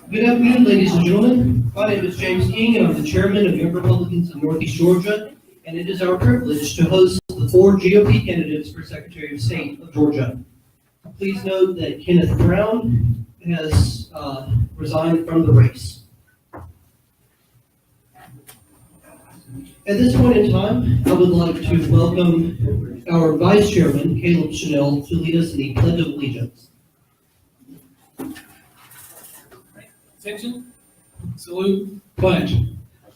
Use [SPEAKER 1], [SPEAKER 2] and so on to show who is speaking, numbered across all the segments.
[SPEAKER 1] Good afternoon, ladies and gentlemen. My name is James King, and I'm the chairman of Young Republicans of Northeast Georgia, and it is our privilege to host the 4 GOP candidates for Secretary of State of Georgia. Please note that Kenneth Brown has resigned from the race. At this point in time, I would like to welcome our Vice Chairman, Caleb Chanel, to lead us in the Pledge of Allegiance.
[SPEAKER 2] Attention, salute, pledge.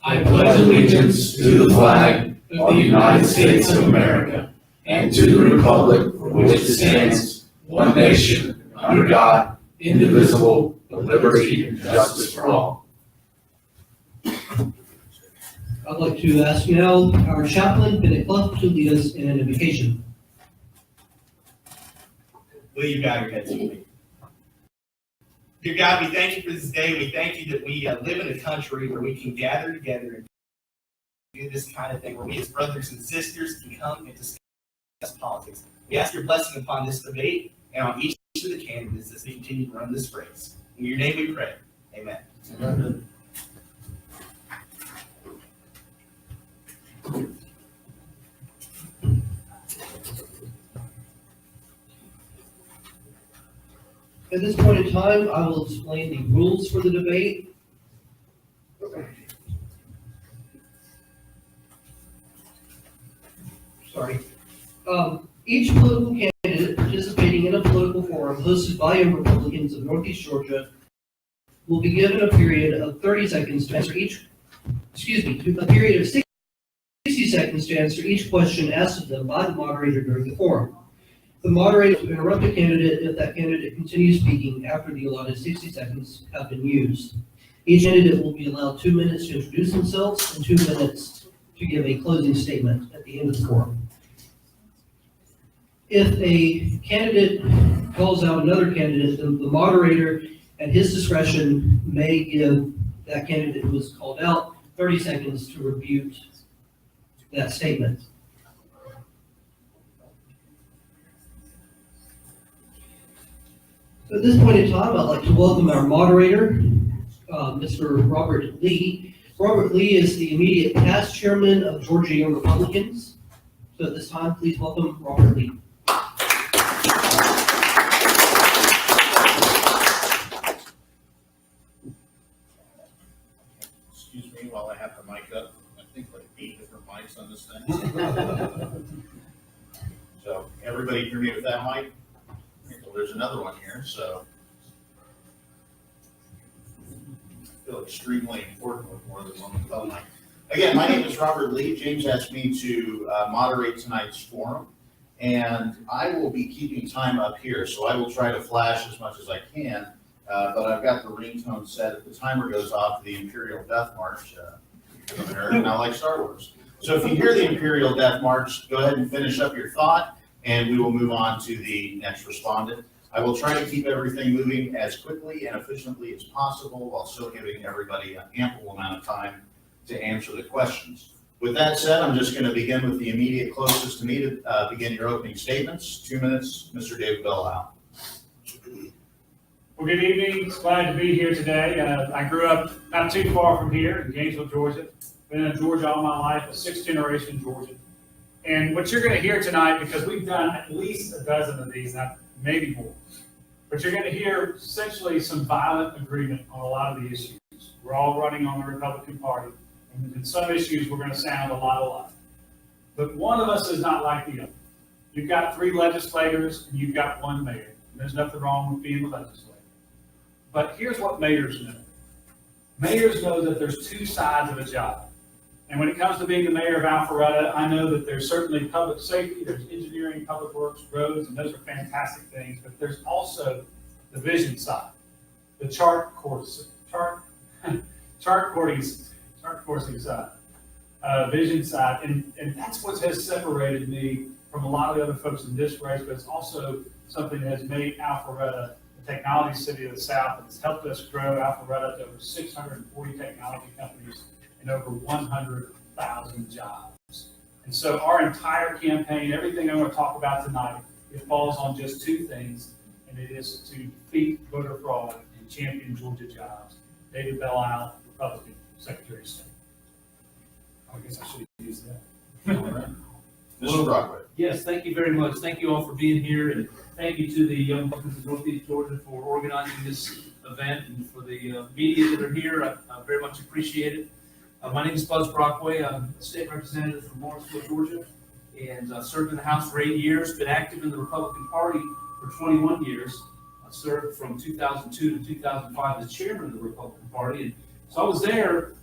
[SPEAKER 2] I pledge allegiance to the flag of the United States of America and to the republic for which it stands, one nation, under God, indivisible, with liberty and justice for all.
[SPEAKER 1] I'd like to ask now our chaplain, Bennett Clough, to lead us in an invocation.
[SPEAKER 3] Will you bow your heads with me? Dear God, we thank you for this day. We thank you that we live in a country where we can gather together and do this kind of thing, where we as brothers and sisters can come and discuss politics. We ask your blessing upon this debate and on each of the candidates as they continue to run this race. In your name we pray. Amen. Amen.
[SPEAKER 1] At this point in time, I will explain the rules for the debate. Each political candidate participating in a political forum hosted by Young Republicans of Northeast Georgia will be given a period of 30 seconds to answer a period of 60 seconds to answer each question asked of them by the moderator during the forum. The moderator will interrupt a candidate if that candidate continues speaking after the allotted 60 seconds have been used. Each candidate will be allowed 2 minutes to introduce themselves and 2 minutes to give a closing statement at the end of the forum. If a candidate calls out another candidate, then the moderator at his discretion may give that candidate who was called out 30 seconds to rebut that statement. So at this point in time, I'd like to welcome our moderator, Mr. Robert Lee. Robert Lee is the immediate past chairman of Georgia Young Republicans. So at this time, please welcome Robert Lee.
[SPEAKER 4] Excuse me while I have the mic up. I think like 8 different mics on this thing. So everybody hear me with that mic? Well, there's another one here, so I feel extremely important with more than one phone mic. Again, my name is Robert Lee. James asked me to moderate tonight's forum, and I will be keeping time up here, so I will try to flash as much as I can. But I've got the ringtone set. If the timer goes off, the Imperial Death March, because I'm an nerd and I like Star Wars. So if you hear the Imperial Death March, go ahead and finish up your thought, and we will move on to the next respondent. I will try to keep everything moving as quickly and efficiently as possible while still giving everybody an ample amount of time to answer the questions. With that said, I'm just going to begin with the immediate closest to me to begin your opening statements. 2 minutes, Mr. David Bellhowe.
[SPEAKER 5] Well, good evening. It's glad to be here today. I grew up not too far from here in Gainesville, Georgia. Been in Georgia all my life, a 6th generation Georgian. And what you're going to hear tonight, because we've done at least a dozen of these, maybe more, but you're going to hear essentially some violent agreement on a lot of the issues. We're all running on the Republican Party, and in some issues we're going to sound a lot alike. But one of us is not like the other. You've got 3 legislators, and you've got 1 mayor. And there's nothing wrong with being a legislator. But here's what mayors know. Mayors know that there's 2 sides of a job. And when it comes to being the mayor of Alpharetta, I know that there's certainly public safety, there's engineering, public works, roads, and those are fantastic things. But there's also the vision side, the chart coursing side, vision side. And that's what has separated me from a lot of the other folks in this race, but it's also something that has made Alpharetta the technology city of the South, and it's helped us grow Alpharetta to over 640 technology companies and over 100,000 jobs. And so our entire campaign, everything I'm going to talk about tonight, it falls on just 2 things, and it is to defeat voter fraud and champion Georgia jobs. David Belle, Republican Secretary of State. I guess I should have used that.
[SPEAKER 4] All right. Mr. Brockway.
[SPEAKER 6] Yes, thank you very much. Thank you all for being here, and thank you to the Young Buckets of Northeast Georgia for organizing this event, and for the media that are here. I very much appreciate it. My name is Buzz Brockway. I'm a state representative from Lawrenceville, Georgia, and served in the House for 8 years, been active in the Republican Party for 21 years. I served from 2002 to 2005 as chairman of the Republican Party, and so I was there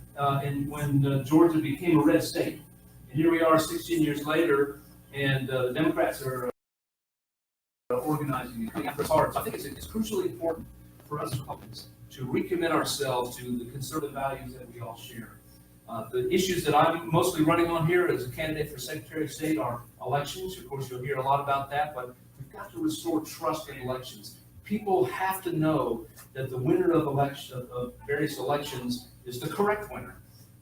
[SPEAKER 6] when Georgia became a red state. And here we are 16 years later, and the Democrats are organizing and efforts hard. So I think it's crucially important for us Republicans to recommit ourselves to the conservative values that we all share. The issues that I'm mostly running on here as a candidate for Secretary of State are elections. Of course, you'll hear a lot about that, but we've got to restore trust in elections. People have to know that the winner of various elections is the correct winner.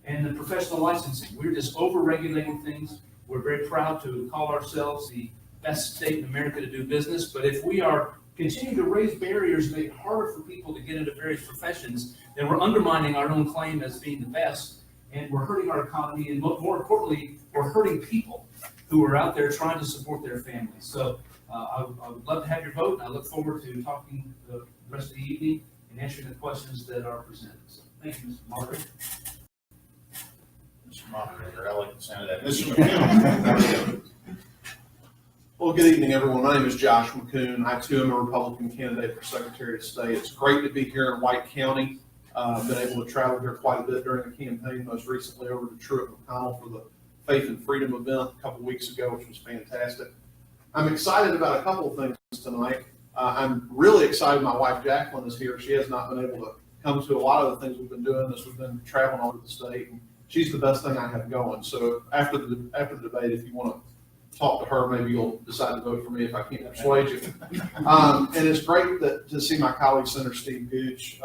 [SPEAKER 6] And the professional licensing, we're just over-regulating things. We're very proud to call ourselves the best state in America to do business, but if we are continuing to raise barriers and make it harder for people to get into various professions, then we're undermining our own claim as being the best, and we're hurting our economy, and more importantly, we're hurting people who are out there trying to support their families. So I would love to have your vote, and I look forward to talking the rest of the evening and answering the questions that are presented. So thank you, Mr. Moderator.
[SPEAKER 4] Mr. Moderator, I like the sound of that. Mr. McCown.
[SPEAKER 7] Well, good evening, everyone. My name is Josh McCoon. I, too, am a Republican candidate for Secretary of State. It's great to be here in White County. Been able to travel here quite a bit during the campaign, most recently over to Truett McConnell for the Faith and Freedom event a couple weeks ago, which was fantastic. I'm excited about a couple of things tonight. I'm really excited my wife Jacqueline is here. She has not been able to come to a lot of the things we've been doing as we've been traveling all over the state. And she's the best thing I have going. So after the debate, if you want to talk to her, maybe you'll decide to vote for me if I can't persuade you. And it's great to see my colleague, Senator Steve Gooch.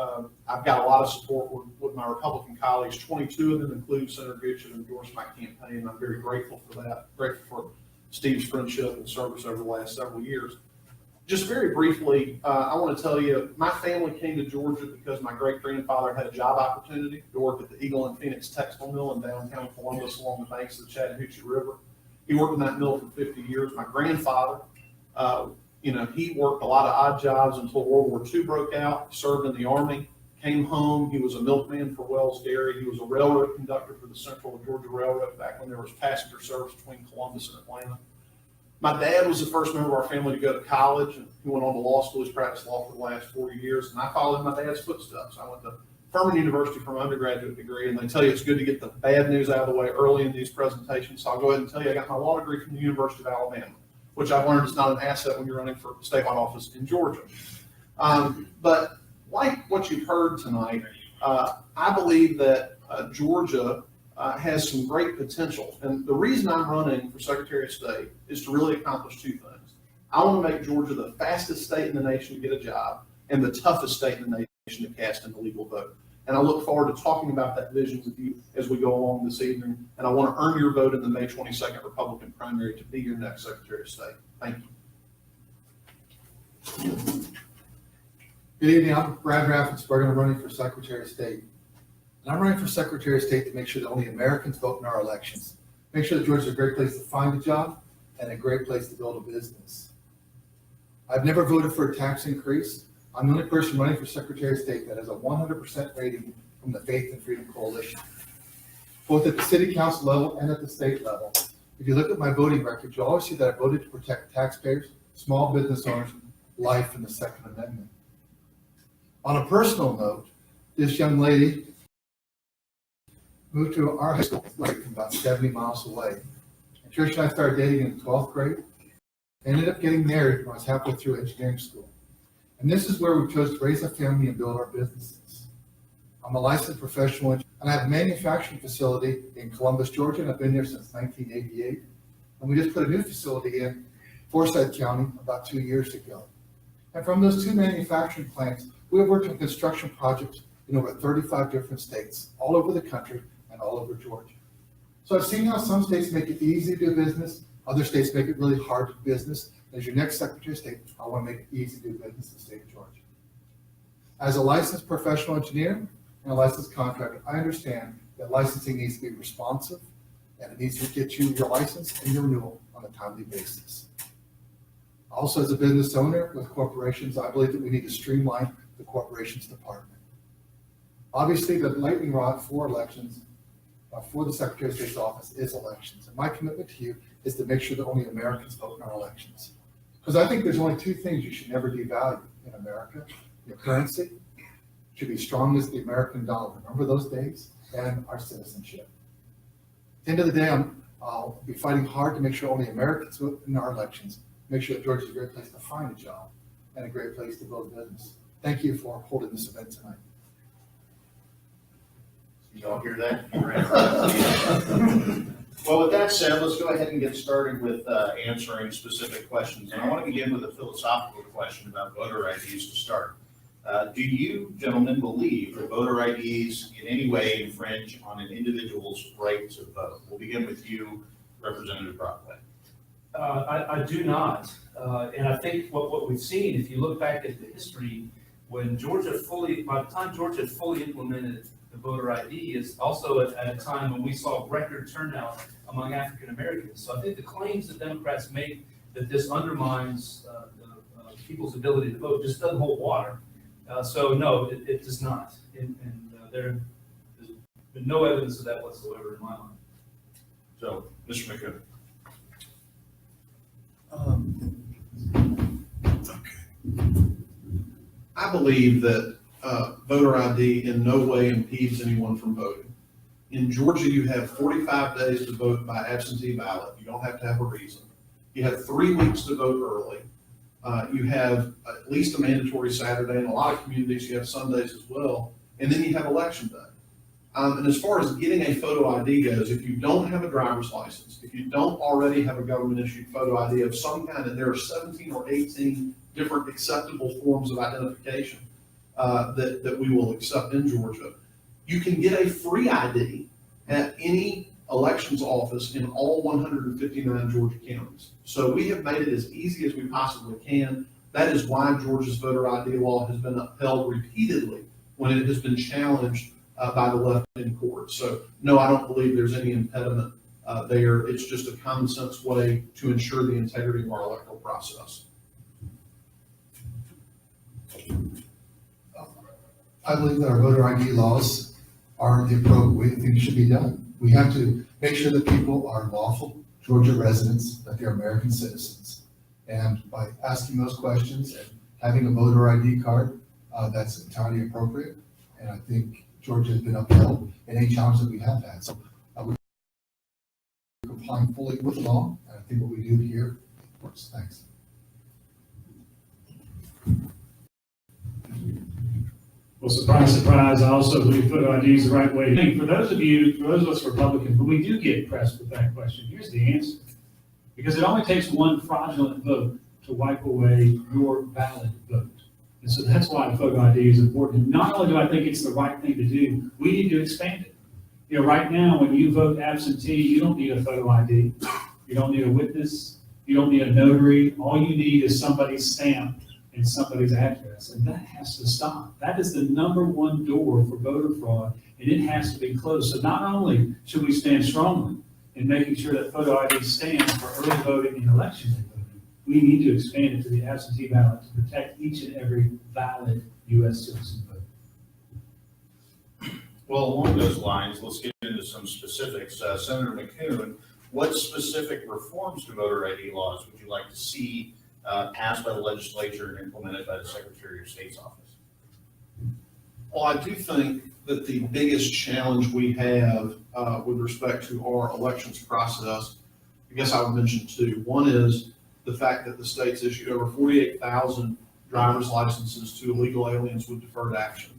[SPEAKER 7] I've got a lot of support with my Republican colleagues. 22 of them, include Senator Gooch, have endorsed my campaign, and I'm very grateful for that. Grateful for Steve's friendship and service over the last several years. Just very briefly, I want to tell you, my family came to Georgia because my great-grandfather had a job opportunity to work at the Eagle and Phoenix Textile Mill in downtown Columbus along the banks of the Chattahoochee River. He worked in that mill for 50 years. My grandfather, he worked a lot of odd jobs until World War II broke out, served in the Army, came home. He was a milkman for Wells Dairy. He was a railroad conductor for the Central Georgia Railroad back when there was passenger service between Columbus and Atlanta. My dad was the first member of our family to go to college, and he went on to law school. He's practiced law for the last 40 years, and I followed in my dad's footsteps. I went to Furman University for my undergraduate degree, and they tell you it's good to get the bad news out of the way early in these presentations. So I'll go ahead and tell you I got my law degree from the University of Alabama, which I've learned is not an asset when you're running for statewide office in Georgia. But like what you've heard tonight, I believe that Georgia has some great potential. And the reason I'm running for Secretary of State is to really accomplish two things. I want to make Georgia the fastest state in the nation to get a job and the toughest state in the nation to cast an illegal vote. And I look forward to talking about that vision with you as we go along this evening. And I want to earn your vote in the May 22nd Republican primary to be your next Secretary of State. Thank you.
[SPEAKER 8] Good evening. I'm Brad Raffensperger. I'm running for Secretary of State. And I'm running for Secretary of State to make sure that only Americans vote in our elections. Make sure that Georgia is a great place to find a job and a great place to build a business. I've never voted for a tax increase. I'm the only person running for Secretary of State that has a 100% rating from the Faith and Freedom Coalition, both at the city council level and at the state level. If you look at my voting record, you'll always see that I voted to protect taxpayers, small business owners, life, and the Second Amendment. On a personal note, this young lady moved to our high school like about 70 miles away. And Trish and I started dating in 12th grade. I ended up getting married when I was halfway through engineering school. And this is where we chose to raise a family and build our businesses. I'm a licensed professional engineer, and I have a manufacturing facility in Columbus, Georgia, and I've been there since 1988. And we just put a new facility in Forsyth County about 2 years ago. And from those two manufacturing plants, we have worked on construction projects in over 35 different states, all over the country and all over Georgia. So I've seen how some states make it easy to do business, other states make it really hard to do business. As your next Secretary of State, I want to make it easy to do business in the state of Georgia. As a licensed professional engineer and a licensed contractor, I understand that licensing needs to be responsive and it needs to get you your license and your renewal on a timely basis. Also, as a business owner with corporations, I believe that we need to streamline the corporations department. Obviously, the lightning rod for elections, for the Secretary of State's office is elections. And my commitment to you is to make sure that only Americans vote in our elections. Because I think there's only two things you should never devalue in America. Your currency should be strong as the American dollar. Remember those days? And our citizenship. At the end of the day, I'll be fighting hard to make sure only Americans vote in our elections. Make sure that Georgia is a great place to find a job and a great place to build business. Thank you for holding this event tonight.
[SPEAKER 4] You all hear that? Well, with that said, let's go ahead and get started with answering specific questions. And I want to begin with a philosophical question about voter IDs to start. Do you gentlemen believe that voter IDs in any way infringe on an individual's right to vote? We'll begin with you, Representative Brockway.
[SPEAKER 6] I do not. And I think what we've seen, if you look back at the history, by the time Georgia fully implemented the voter ID is also at a time when we saw record turnout among African Americans. So I think the claims that Democrats make that this undermines people's ability to vote just doesn't hold water. So no, it does not. And there's been no evidence of that whatsoever in my mind.
[SPEAKER 4] So, Mr. McCoon.
[SPEAKER 7] I believe that voter ID in no way impedes anyone from voting. In Georgia, you have 45 days to vote by absentee ballot. You don't have to have a reason. You have 3 weeks to vote early. You have at least a mandatory Saturday. In a lot of communities, you have Sundays as well. And then you have election day. And as far as getting a photo ID goes, if you don't have a driver's license, if you don't already have a government-issued photo ID of some kind, and there are 17 or 18 different acceptable forms of identification that we will accept in Georgia, you can get a free ID at any elections office in all 159 Georgia counties. So we have made it as easy as we possibly can. That is why Georgia's voter ID law has been upheld repeatedly when it has been challenged by the left in court. So no, I don't believe there's any impediment there. It's just a common sense way to ensure the integrity of our electoral process.
[SPEAKER 8] I believe that our voter ID laws are the appropriate way things should be done. We have to make sure that people are lawful Georgia residents, that they're American citizens. And by asking those questions and having a voter ID card, that's entirely appropriate. And I think Georgia has been upheld in any challenge that we have had. So we're complying fully with the law. And I think what we do here works. Thanks.
[SPEAKER 5] Well, surprise, surprise, I also believe photo ID is the right way. For those of us Republicans, when we do get pressed with that question, here's the answer. Because it only takes one fraudulent vote to wipe away your valid vote. And so that's why photo ID is important. Not only do I think it's the right thing to do, we need to expand it. You know, right now, when you vote absentee, you don't need a photo ID. You don't need a witness. You don't need a notary. All you need is somebody's stamp and somebody's address, and that has to stop. That is the #1 door for voter fraud, and it has to be closed. So not only should we stand strongly in making sure that photo ID stands for early voting and election day voting, we need to expand it to the absentee ballot to protect each and every valid U.S. citizen vote.
[SPEAKER 4] Well, along those lines, let's get into some specifics. Senator McCoon, what specific reforms to voter ID laws would you like to see passed by the legislature and implemented by the Secretary of State's office?
[SPEAKER 7] Well, I do think that the biggest challenge we have with respect to our elections process, I guess I would mention two. One is the fact that the state's issued over 48,000 driver's licenses to illegal aliens with deferred action.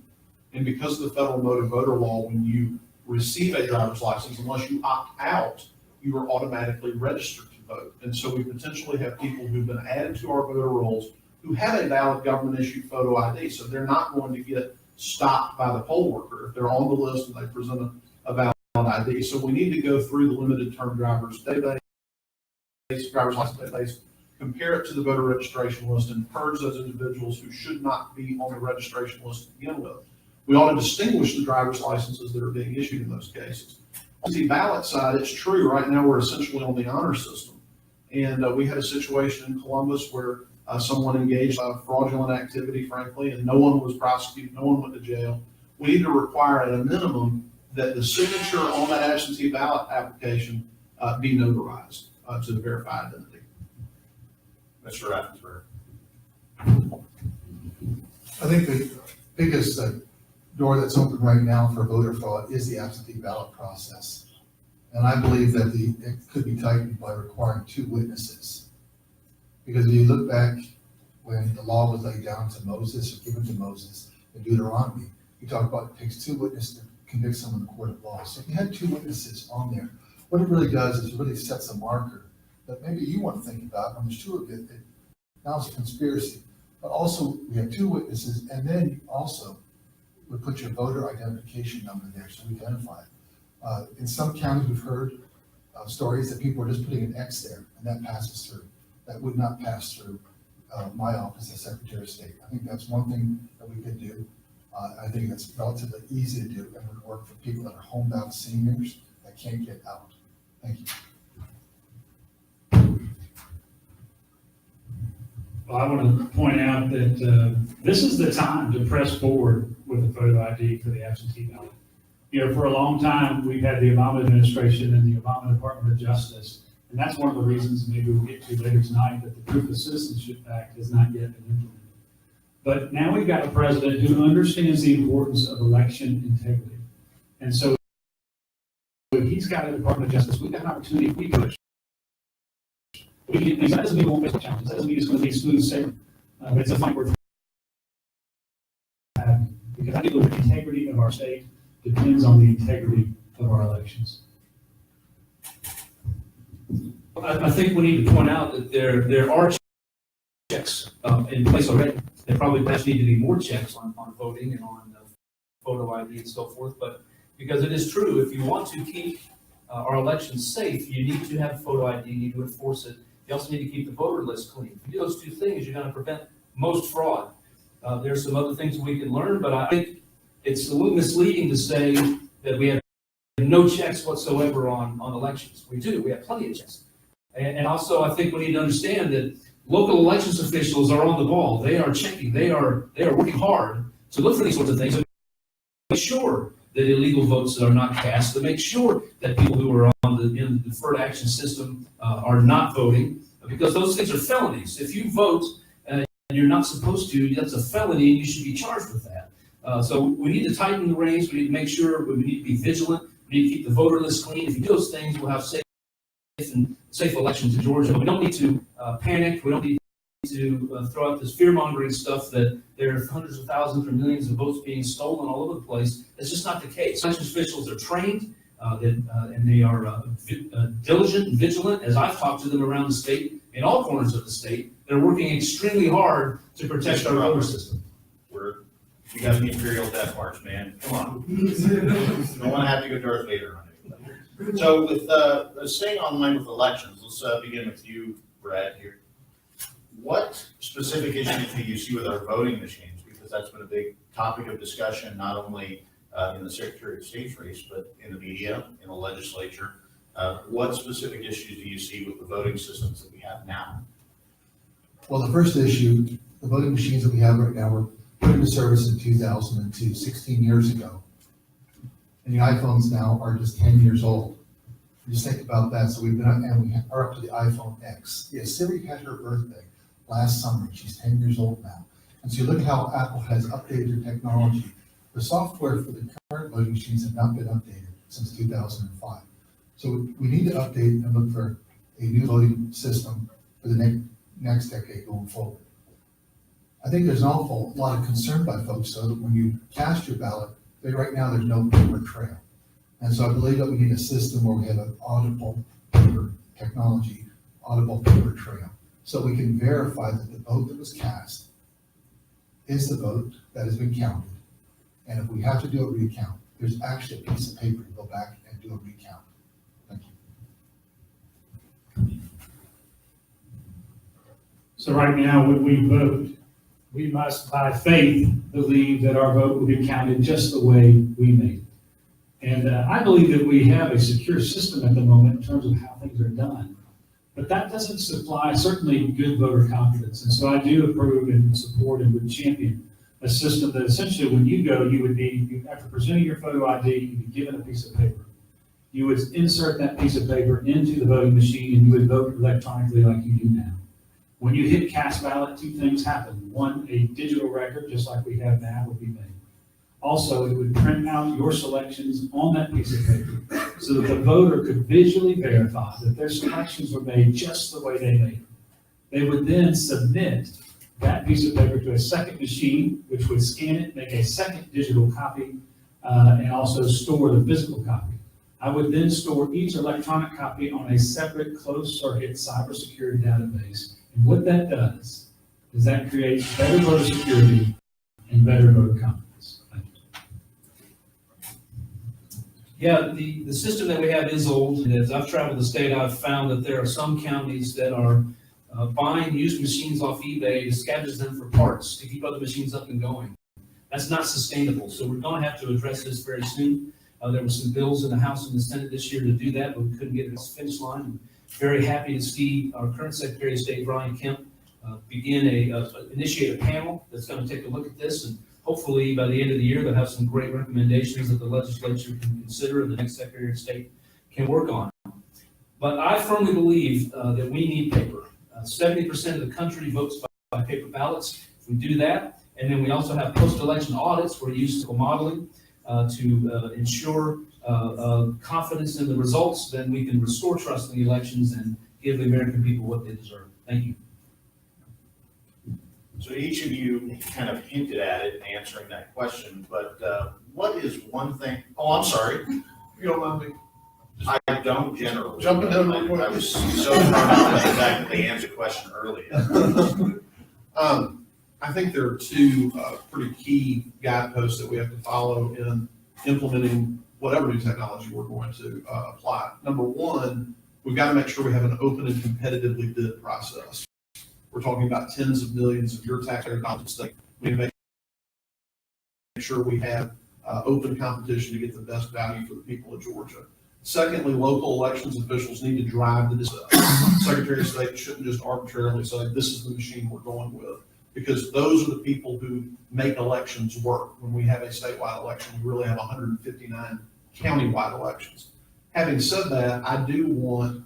[SPEAKER 7] And because of the federal motor voter law, when you receive a driver's license, unless you opt out, you are automatically registered to vote. And so we potentially have people who've been added to our voter rolls who have a valid government-issued photo ID. So they're not going to get stopped by the poll worker if they're on the list and they present a valid ID. So we need to go through the limited term driver's license database compare it to the voter registration list, and purge those individuals who should not be on the registration list to begin with. We ought to distinguish the driver's licenses that are being issued in those cases. On the ballot side, it's true, right now we're essentially on the honor system. And we had a situation in Columbus where someone engaged in fraudulent activity, frankly, and no one was prosecuted, no one went to jail. We need to require at a minimum that the signature on that absentee ballot application be notarized to verify identity.
[SPEAKER 4] Mr. Raffensperger.
[SPEAKER 8] I think the biggest door that's open right now for voter fraud is the absentee ballot process. And I believe that it could be tightened by requiring 2 witnesses. Because if you look back when the law was laid down to Moses, or given to Moses in Deuteronomy, you talk about it takes 2 witnesses to convict someone in the court of law. So if you had 2 witnesses on there, what it really does is it really sets a marker that maybe you want to think about. When there's 2 of you, now it's a conspiracy. But also, we have 2 witnesses, and then you also would put your voter identification number there so we identify it. In some counties, we've heard stories that people are just putting an X there, and that passes through. That would not pass through my office as Secretary of State. I think that's one thing that we could do. I think that's relatively easy to do and would work for people that are homebound seniors that can't get out. Thank you.
[SPEAKER 5] Well, I want to point out that this is the time to press forward with the photo ID for the absentee ballot. You know, for a long time, we've had the Obama administration and the Obama Department of Justice, and that's one of the reasons maybe we'll get to later tonight that the Proof of Citizenship Act has not yet been implemented. But now we've got a president who understands the importance of election integrity. And so if he's got a Department of Justice, we've got an opportunity if we push. That doesn't mean we won't face challenges. That doesn't mean it's going to be smooth sailing. But it's a fight worth having. Because I think the integrity of our state depends on the integrity of our elections.
[SPEAKER 6] I think we need to point out that there are checks in place already. There probably does need to be more checks on voting and on photo ID and so forth. But because it is true, if you want to keep our elections safe, you need to have photo ID, you need to enforce it. You also need to keep the voter list clean. If you do those 2 things, you're going to prevent most fraud. There's some other things we can learn, but I think it's a little misleading to say that we have no checks whatsoever on elections. We do. We have plenty of checks. And also, I think we need to understand that local elections officials are on the ball. They are checking. They are working hard to look for these sorts of things and make sure that illegal votes are not cast, to make sure that people who are on in the deferred action system are not voting, because those things are felonies. If you vote and you're not supposed to, that's a felony and you should be charged with that. So we need to tighten the reins. We need to make sure, we need to be vigilant. We need to keep the voter list clean. If you do those things, we'll have safe elections in Georgia. We don't need to panic. We don't need to throw out this fear-mongering stuff that there are hundreds of thousands or millions of votes being stolen all over the place. It's just not the case. Election officials are trained, and they are diligent and vigilant. As I've talked to them around the state, in all corners of the state, they're working extremely hard to protect our voter system.
[SPEAKER 4] You got the Imperial Death March, man. Come on. Don't want to have to go Darth Vader on it. So with staying on line with elections, let's begin with you, Brad, here. What specific issues do you see with our voting machines? Because that's been a big topic of discussion, not only in the Secretary of State's race, but in the media, in the legislature. What specific issues do you see with the voting systems that we have now?
[SPEAKER 8] Well, the first issue, the voting machines that we have right now were put into service in 2002, 16 years ago. And the iPhones now are just 10 years old. Just think about that. So we've been, and we are up to the iPhone X. Yeah, Siri had her birthday last summer. She's 10 years old now. And so you look how Apple has updated their technology. The software for the current voting machines have not been updated since 2005. So we need to update and look for a new voting system for the next decade going forward. I think there's an awful lot of concern by folks, so that when you cast your ballot, right now there's no paper trail. And so I believe that we need a system where we have an audible paper technology, audible paper trail, so we can verify that the vote that was cast is the vote that has been counted. And if we have to do a recount, there's actually a piece of paper to go back and do a recount. Thank you.
[SPEAKER 5] So right now, when we vote, we must by faith believe that our vote will be counted just the way we made it. And I believe that we have a secure system at the moment in terms of how things are done. But that doesn't supply certainly good voter confidence. And so I do approve and support and would champion a system that essentially when you go, you would be, after presenting your photo ID, you'd be given a piece of paper. You would insert that piece of paper into the voting machine and you would vote electronically like you do now. When you hit cast ballot, two things happen. One, a digital record, just like we have now, would be made. Also, it would print out your selections on that piece of paper so that the voter could visually verify that their selections were made just the way they made them. They would then submit that piece of paper to a second machine, which would scan it, make a second digital copy, and also store the physical copy. I would then store each electronic copy on a separate closed-circuit cybersecurity database. And what that does is that creates better voter security and better voter confidence. Thank you.
[SPEAKER 6] Yeah, the system that we have is old. And as I've traveled the state, I've found that there are some counties that are buying used machines off eBay to scavenge them for parts to keep other machines up and going. That's not sustainable. So we're going to have to address this very soon. There were some bills in the House and the Senate this year to do that, but we couldn't get it to the finish line. I'm very happy to see our current Secretary of State, Brian Kemp, initiate a panel that's going to take a look at this, and hopefully by the end of the year, they'll have some great recommendations that the legislature can consider and the next Secretary of State can work on. But I firmly believe that we need paper. 70% of the country votes by paper ballots. If we do that, and then we also have post-election audits, we're used to modeling to ensure confidence in the results, then we can restore trust in the elections and give the American people what they deserve. Thank you.
[SPEAKER 4] So each of you kind of hinted at it in answering that question, but what is one thing? Oh, I'm sorry.
[SPEAKER 7] If you don't mind me.
[SPEAKER 4] I don't generally.
[SPEAKER 7] Jumping in real quick.
[SPEAKER 4] I was so hung up on the fact that they answered the question earlier.
[SPEAKER 7] I think there are two pretty key guideposts that we have to follow in implementing whatever new technology we're going to apply. Number one, we've got to make sure we have an open and competitively bid process. We're talking about tens of millions of your taxpayer dollars at stake. We need to make sure we have open competition to get the best value for the people of Georgia. Secondly, local elections officials need to drive the decision. Secretary of State shouldn't just arbitrarily say, this is the machine we're going with, because those are the people who make elections work. When we have a statewide election, we really have 159 countywide elections. Having said that, I do want,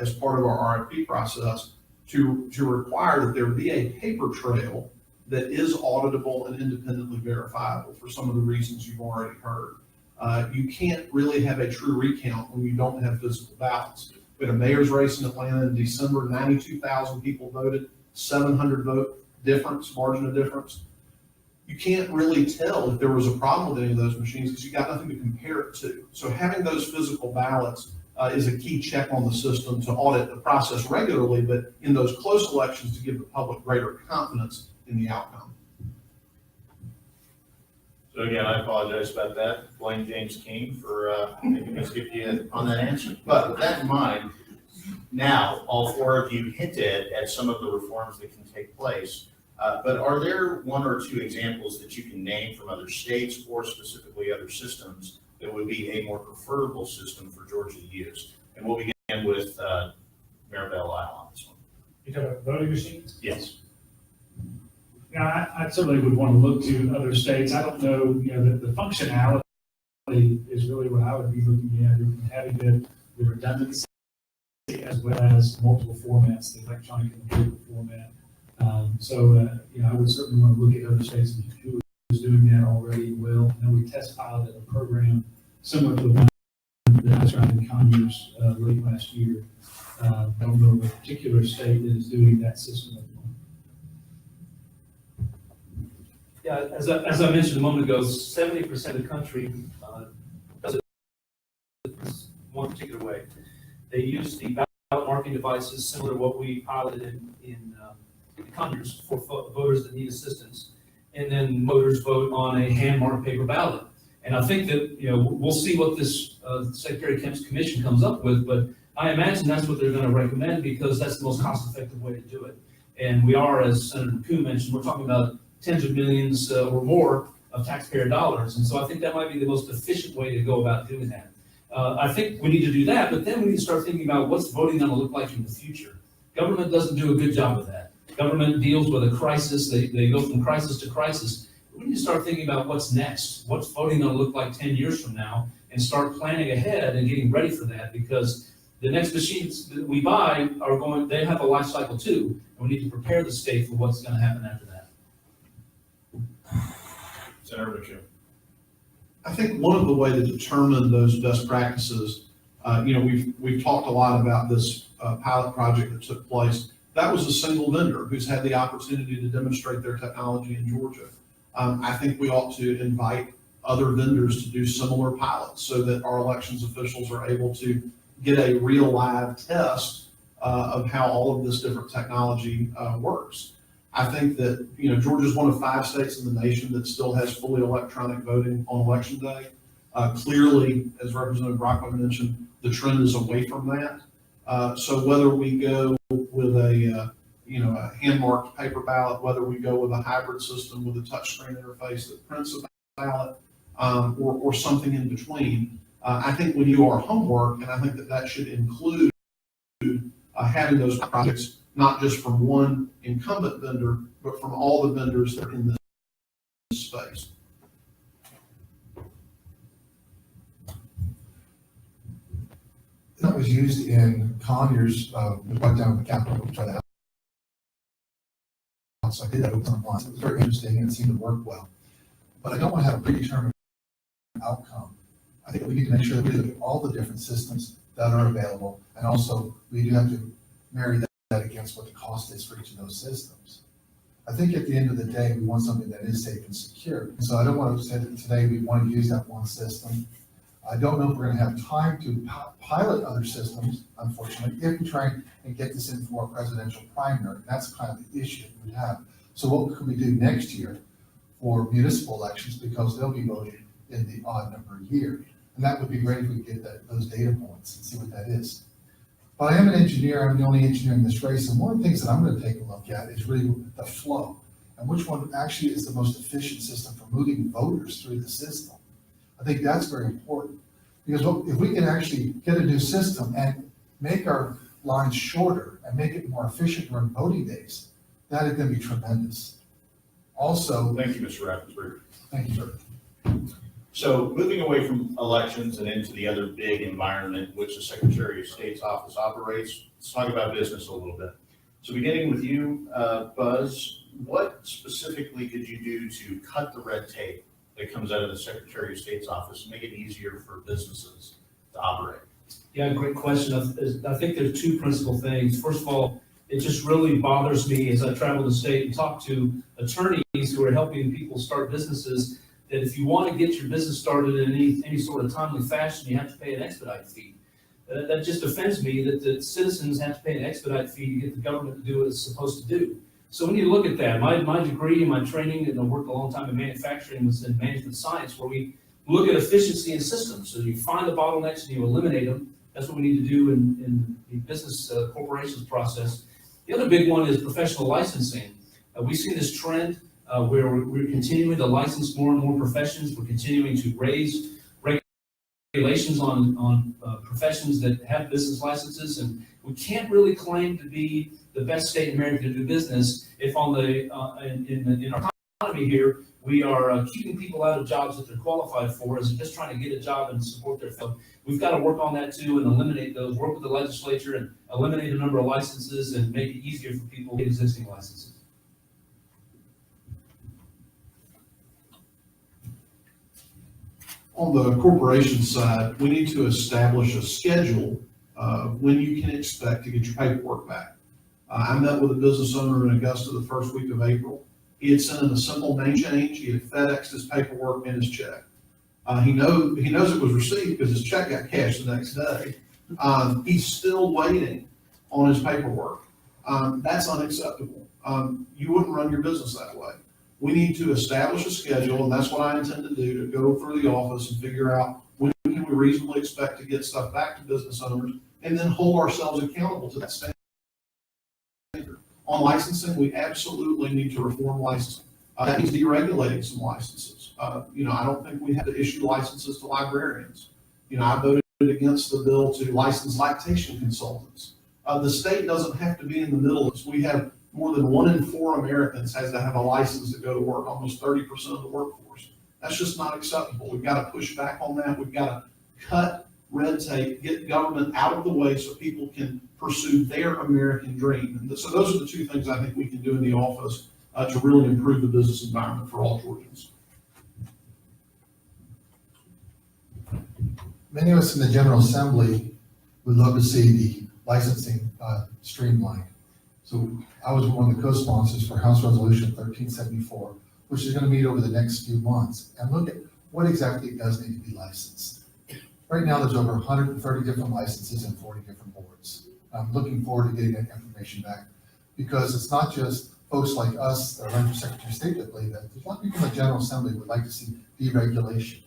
[SPEAKER 7] as part of our RFP process, to require that there be a paper trail that is auditable and independently verifiable for some of the reasons you've already heard. You can't really have a true recount when you don't have physical ballots. We had a mayor's race in Atlanta in December, 92,000 people voted, 700 vote difference, margin of difference. You can't really tell if there was a problem with any of those machines because you got nothing to compare it to. So having those physical ballots is a key check on the system to audit the process regularly, but in those close elections to give the public greater confidence in the outcome.
[SPEAKER 4] So again, I apologize about that. Blame James King for making us give you on that answer. But with that in mind, now all four of you hinted at some of the reforms that can take place. But are there one or two examples that you can name from other states or specifically other systems that would be a more preferable system for Georgia to use? And we'll begin with Maribel Isle on this one.
[SPEAKER 5] You talking about voting machines?
[SPEAKER 4] Yes.
[SPEAKER 5] Yeah, I certainly would want to look to other states. I don't know, the functionality is really what I would be looking at, having the redundancy as well as multiple formats, the electronic and the paper format. I would certainly want to look at other states and who is doing that already well. I know we test piloted a program similar to the one that I tried in Conyers late last year. I don't know of a particular state that is doing that system at the moment.
[SPEAKER 6] Yeah, as I mentioned a moment ago, 70% of the country does it one particular way. They use the ballot marking devices similar to what we piloted in Conyers for voters that need assistance, and then voters vote on a hand-marked paper ballot. And I think that we'll see what this Secretary Kemp's commission comes up with, but I imagine that's what they're going to recommend because that's the most cost-effective way to do it. And we are, as Senator Kuhn mentioned, we're talking about tens of millions or more of taxpayer dollars. And so I think that might be the most efficient way to go about doing that. I think we need to do that, but then we need to start thinking about what's voting going to look like in the future. Government doesn't do a good job of that. Government deals with a crisis. They go from crisis to crisis. We need to start thinking about what's next. What's voting going to look like 10 years from now, and start planning ahead and getting ready for that, because the next machines that we buy they have a life cycle too, and we need to prepare the state for what's going to happen after that.
[SPEAKER 3] Senator McKeon.
[SPEAKER 7] I think one of the ways to determine those best practices, we've talked a lot about this pilot project that took place. That was a single vendor who's had the opportunity to demonstrate their technology in Georgia. I think we ought to invite other vendors to do similar pilots so that our elections officials are able to get a real live test of how all of this different technology works. I think that, Georgia is one of 5 states in the nation that still has fully electronic voting on election day. Clearly, as Representative Brockman mentioned, the trend is away from that. So whether we go with a hand-marked paper ballot, whether we go with a hybrid system with a touchscreen interface that prints a ballot, or something in between, I think we do our homework, and I think that should include having those projects not just from one incumbent vendor, but from all the vendors that are in this space.
[SPEAKER 8] That was used in Conyers, right down at the Capitol, try that out. So I did that with some once. It was very interesting and it seemed to work well. But I don't want to have a predetermined outcome. I think we need to make sure that we look at all the different systems that are available, and also we do have to marry that against what the cost is for each of those systems. I think at the end of the day, we want something that is safe and secure. So I don't want to say that today we want to use that one system. I don't know if we're going to have time to pilot other systems, unfortunately, if we try and get this in for a presidential primary. That's kind of the issue we would have. So what could we do next year for municipal elections, because they'll be voting in the odd number year? And that would be great if we could get those data points and see what that is. But I am an engineer. I'm the only engineer in this race. And one of the things that I'm going to take a look at is really the flow and which one actually is the most efficient system for moving voters through the system. I think that's very important, because if we can actually get a new system and make our lines shorter and make it more efficient during voting days, that is going to be tremendous. Also,
[SPEAKER 4] Thank you, Mr. Raffensperger.
[SPEAKER 8] thank you, sir.
[SPEAKER 4] So moving away from elections and into the other big environment which the Secretary of State's office operates, let's talk about business a little bit. So beginning with you, Buzz, what specifically could you do to cut the red tape that comes out of the Secretary of State's office and make it easier for businesses to operate?
[SPEAKER 6] Yeah, great question. I think there's 2 principal things. First of all, it just really bothers me as I travel the state and talk to attorneys who are helping people start businesses, that if you want to get your business started in any sort of timely fashion, you have to pay an expedite fee. That just offends me, that the citizens have to pay an expedite fee to get the government to do what it's supposed to do. So we need to look at that. My degree and my training, and I worked a long time in manufacturing, was in management science, where we look at efficiency in systems. So you find the bottlenecks and you eliminate them. That's what we need to do in the business corporations process. The other big one is professional licensing. We see this trend where we're continuing to license more and more professions. We're continuing to raise regulations on professions that have business licenses, and we can't really claim to be the best state in America to do business if on in our economy here we are keeping people out of jobs that they're qualified for, as they're just trying to get a job and support their family. We've got to work on that too and eliminate those. Work with the legislature and eliminate a number of licenses and make it easier for people to get existing licenses.
[SPEAKER 7] On the corporation side, we need to establish a schedule when you can expect to get your paperwork back. I met with a business owner in Augusta the first week of April. He had sent in a simple name change. He had FedExed his paperwork and his check. He knows it was received because his check got cashed the next day. He's still waiting on his paperwork. That's unacceptable. You wouldn't run your business that way. We need to establish a schedule, and that's what I intend to do, to go through the office and figure out when can we reasonably expect to get stuff back to business owners, and then hold ourselves accountable to that standard. On licensing, we absolutely need to reform licensing. That means deregulating some licenses. I don't think we have to issue licenses to librarians. I voted against the bill to license lactation consultants. The state doesn't have to be in the middle of this. We have more than 1 in 4 Americans has to have a license to go to work, almost 30% of the workforce. That's just not acceptable. We've got to push back on that. We've got to cut red tape, get government out of the way so people can pursue their American dream. And so those are the 2 things I think we can do in the office to really improve the business environment for all Georgians.
[SPEAKER 8] Many of us in the General Assembly would love to see the licensing streamlined. So I was one of the co-sponsors for House Resolution 1374, which is going to meet over the next few months and look at what exactly does need to be licensed. Right now, there's over 130 different licenses and 40 different boards. I'm looking forward to getting that information back because it's not just folks like us that are running for Secretary of State that believe that. There's a lot of people in the General Assembly who would like to see deregulation.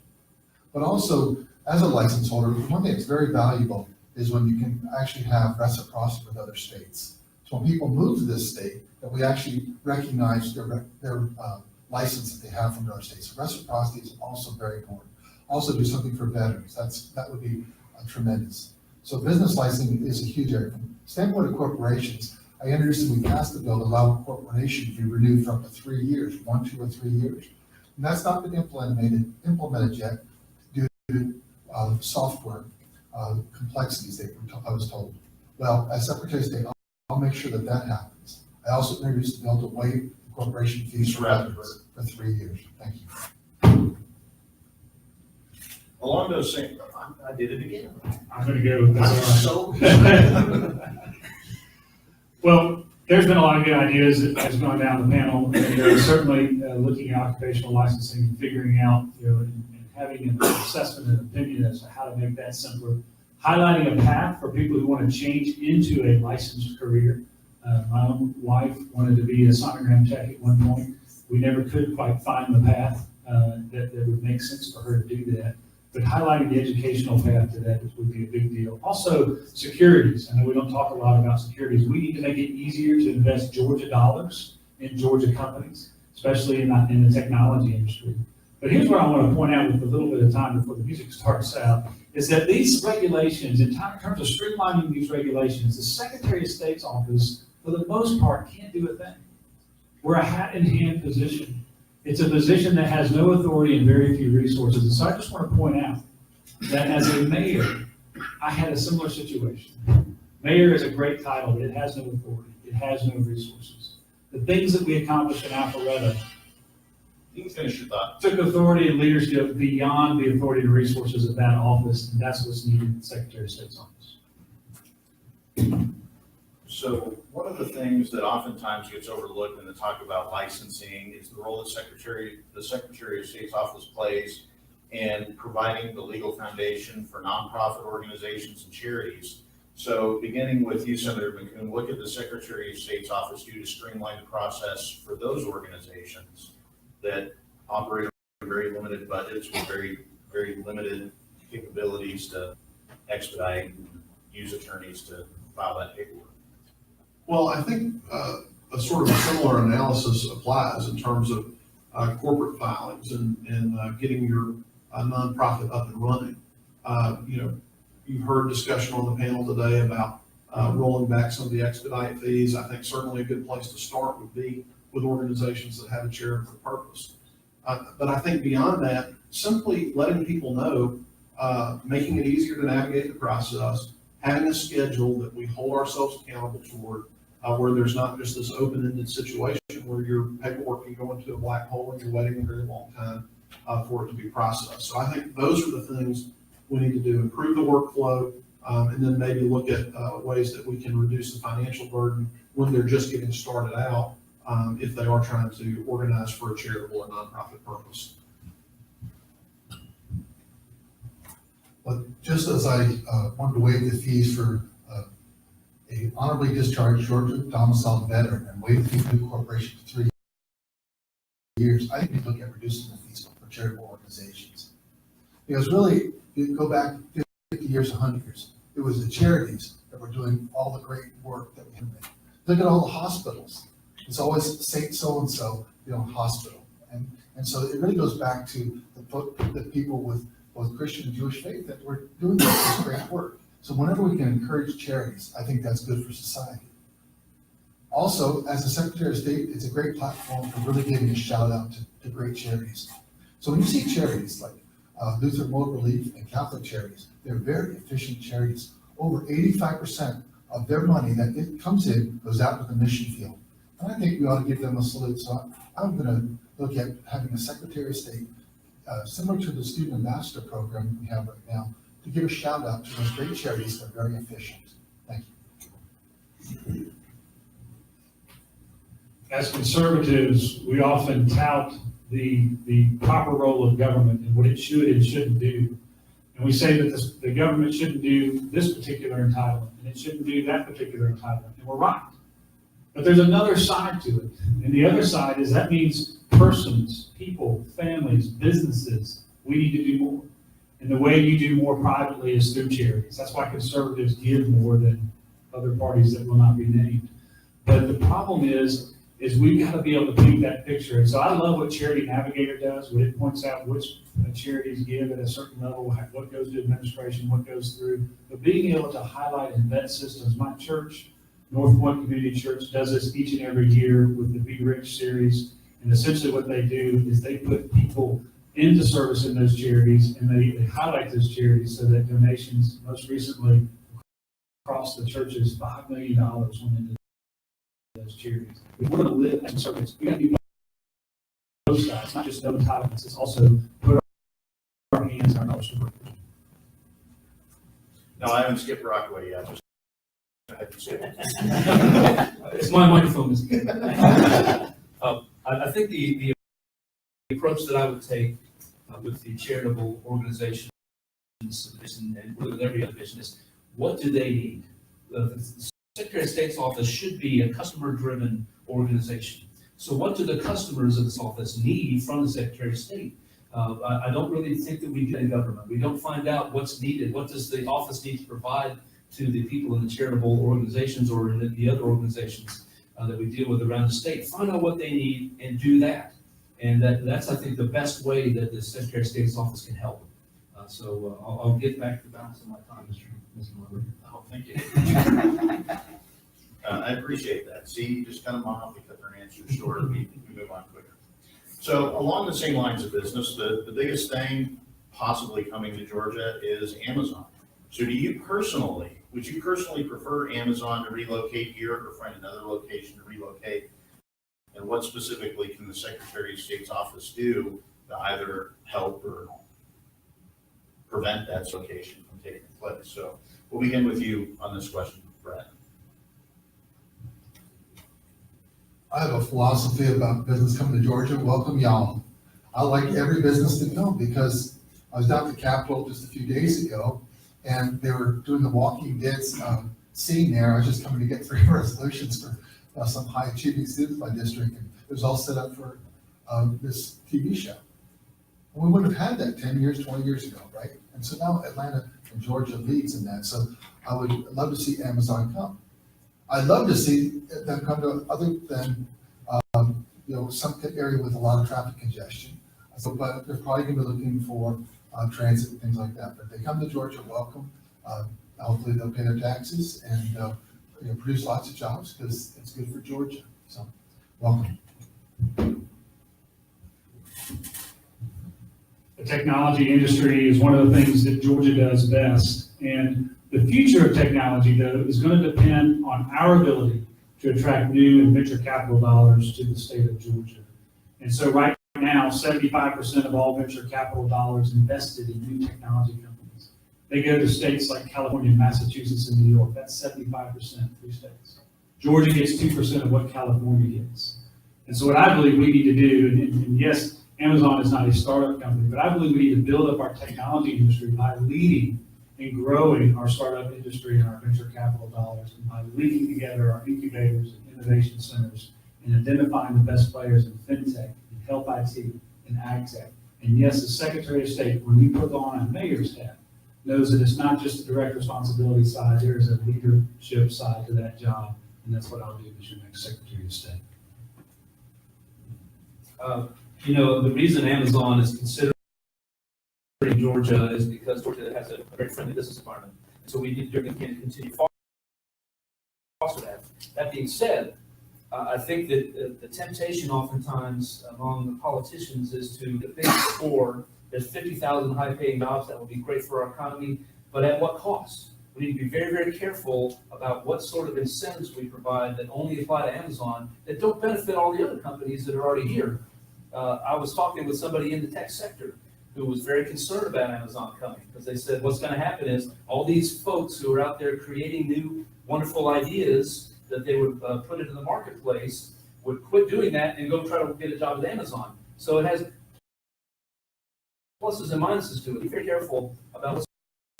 [SPEAKER 8] But also, as a license holder, one thing that's very valuable is when you can actually have reciprocity with other states. So when people move to this state, that we actually recognize their license that they have from other states. So reciprocity is also very important. Also do something for veterans. That would be tremendous. So business licensing is a huge area. From the standpoint of corporations, I introduced and we passed the bill to allow corporations to be renewed for up to 3 years, 1, 2, or 3 years. And that's not been implemented yet due to software complexities, I was told. Well, as Secretary of State, I'll make sure that happens. I also introduced the bill to waive the corporation fees for veterans for 3 years. Thank you.
[SPEAKER 4] Along those same, I did it again.
[SPEAKER 5] I'm going to go with
[SPEAKER 4] I'm
[SPEAKER 5] this.
[SPEAKER 4] so.
[SPEAKER 5] Well, there's been a lot of good ideas that has gone down the panel, and certainly looking at occupational licensing and figuring out, and having an assessment and opinion as to how to make that simpler. Highlighting a path for people who want to change into a licensed career. My own wife wanted to be a sonogram tech at one point. We never could quite find the path that would make sense for her to do that. But highlighting the educational path to that would be a big deal. Also, securities. I know we don't talk a lot about securities. We need to make it easier to invest Georgia dollars in Georgia companies, especially in the technology industry. But here's what I want to point out with a little bit of time before the music starts out, is that these regulations, in terms of streamlining these regulations, the Secretary of State's office, for the most part, can't do a thing. We're a hat-in-hand position. It's a position that has no authority and very few resources. And so I just want to point out that as a mayor, I had a similar situation. Mayor is a great title, but it has no authority. It has no resources. The things that we accomplished in Alpharetta
[SPEAKER 4] You can finish your thought.
[SPEAKER 5] took authority and leadership beyond the authority and resources of that office, and that's what's needed in the Secretary of State's office.
[SPEAKER 4] So one of the things that oftentimes gets overlooked when they talk about licensing is the role the Secretary of State's office plays in providing the legal foundation for nonprofit organizations and charities. So beginning with you, Senator McCoon, what could the Secretary of State's office do to streamline the process for those organizations that operate on very limited budgets with very, very limited capabilities to expedite and use attorneys to file that paperwork?
[SPEAKER 7] Well, I think a sort of a similar analysis applies in terms of corporate filings and getting your nonprofit up and running. You've heard discussion on the panel today about rolling back some of the expedite fees. I think certainly a good place to start would be with organizations that have a charitable purpose. But I think beyond that, simply letting people know, making it easier to navigate the process, having a schedule that we hold ourselves accountable toward, where there's not just this open-ended situation where your paperwork can go into a black hole and you're waiting a very long time for it to be processed. So I think those are the things we need to do: improve the workflow, and then maybe look at ways that we can reduce the financial burden when they're just getting started out, if they are trying to organize for a charitable or nonprofit purpose.
[SPEAKER 8] But just as I wanted to waive the fees for a honorably discharged Georgia domiciled veteran and waive the fee for new corporation for 3 years, I think we look at reducing the fees for charitable organizations. Because really, if you go back 50 years, 100 years, it was the charities that were doing all the great work that we had made. Look at all the hospitals. It's always Saint so-and-so, hospital. And so it really goes back to the people with both Christian and Jewish faith that we're doing this great work. So whenever we can encourage charities, I think that's good for society. Also, as the Secretary of State, it's a great platform for really giving a shout out to great charities. So when you see charities like Lutheran World Relief and Catholic charities, they're very efficient charities. Over 85% of their money that it comes in goes out to the mission field. And I think we ought to give them a salute. So I'm going to look at having a Secretary of State, similar to the Student Ambassador program we have right now, to give a shout out to those great charities that are very efficient. Thank you.
[SPEAKER 5] As conservatives, we often tout the proper role of government and what it should and shouldn't do. And we say that the government shouldn't do this particular entitlement, and it shouldn't do that particular entitlement, and we're right. But there's another side to it, and the other side is that means persons, people, families, businesses, we need to do more. And the way you do more privately is through charities. That's why conservatives give more than other parties that will not be named. But the problem is we've got to be able to paint that picture. And so I love what Charity Navigator does, when it points out which charities give at a certain level, what goes to administration, what goes through. But being able to highlight and vet systems, my church, North Point Community Church, does this each and every year with the Be Rich series. And essentially what they do is they put people into service in those charities, and they highlight those charities so that donations, most recently across the churches, $5 million went into those charities. If we're going to live as conservatives, we got to be both sides, not just no entitlements. It's also put our hands in our dollars to work.
[SPEAKER 4] No, I haven't skipped Rockaway yet.
[SPEAKER 6] It's my microphone. I think the approach that I would take with the charitable organizations and with every other vision is, what do they need? The Secretary of State's office should be a customer-driven organization. So what do the customers of this office need from the Secretary of State? I don't really think that we do in government. We don't find out what's needed. What does the office need to provide to the people in the charitable organizations or in the other organizations that we deal with around the state? Find out what they need and do that. And that's, I think, the best way that the Secretary of State's office can help. I'll get back to the balance of my time, Mr. Weber.
[SPEAKER 4] Oh, thank you. I appreciate that. See, you just kind of mildly cut their answers short, we move on quicker. So along the same lines of business, the biggest thing possibly coming to Georgia is Amazon. So would you personally prefer Amazon to relocate here or find another location to relocate? And what specifically can the Secretary of State's office do to either help or prevent that location from taking place? So we'll begin with you on this question, Brett.
[SPEAKER 8] I have a philosophy about business coming to Georgia. Welcome y'all. I like every business to come because I was down at the Capitol just a few days ago and they were doing the Walking Dead scene there. I was just coming to get 3 resolutions for some high achieving students in my district, and it was all set up for this TV show. And we wouldn't have had that 10 years, 20 years ago, right? And so now Atlanta and Georgia leads in that. So I would love to see Amazon come. I'd love to see them come to other than, some area with a lot of traffic congestion. So, but they're probably going to be looking for transit and things like that. But if they come to Georgia, welcome. Hopefully they'll pay their taxes and produce lots of jobs because it's good for Georgia. So, welcome.
[SPEAKER 5] The technology industry is one of the things that Georgia does best. And the future of technology, though, is going to depend on our ability to attract new and venture capital dollars to the state of Georgia. And so right now, 75% of all venture capital dollars invested in new technology companies. They go to states like California, Massachusetts, and New York. That's 75%, 3 states. Georgia gets 2% of what California gets. And so what I believe we need to do, and yes, Amazon is not a startup company, but I believe we need to build up our technology industry by leading and growing our startup industry and our venture capital dollars, and by linking together our incubators and innovation centers and identifying the best players in fintech, in health IT, and ag tech. And yes, the Secretary of State, when you put on a mayor's hat, knows that it's not just a direct responsibility side, there is a leadership side to that job. and that's what I'll do as your next Secretary of State.
[SPEAKER 6] You know, the reason Amazon is considering Georgia is because Georgia has a very friendly business environment. So we need to continue foster that. That being said, I think that the temptation oftentimes among the politicians is to think for there's 50,000 high-paying jobs that will be great for our economy, but at what cost? We need to be very, very careful about what sort of incentives we provide that only apply to Amazon that don't benefit all the other companies that are already here. I was talking with somebody in the tech sector who was very concerned about Amazon coming because they said what's going to happen is all these folks who are out there creating new wonderful ideas that they would put into the marketplace would quit doing that and go try to get a job at Amazon. So it has pluses and minuses to it. Be very careful about what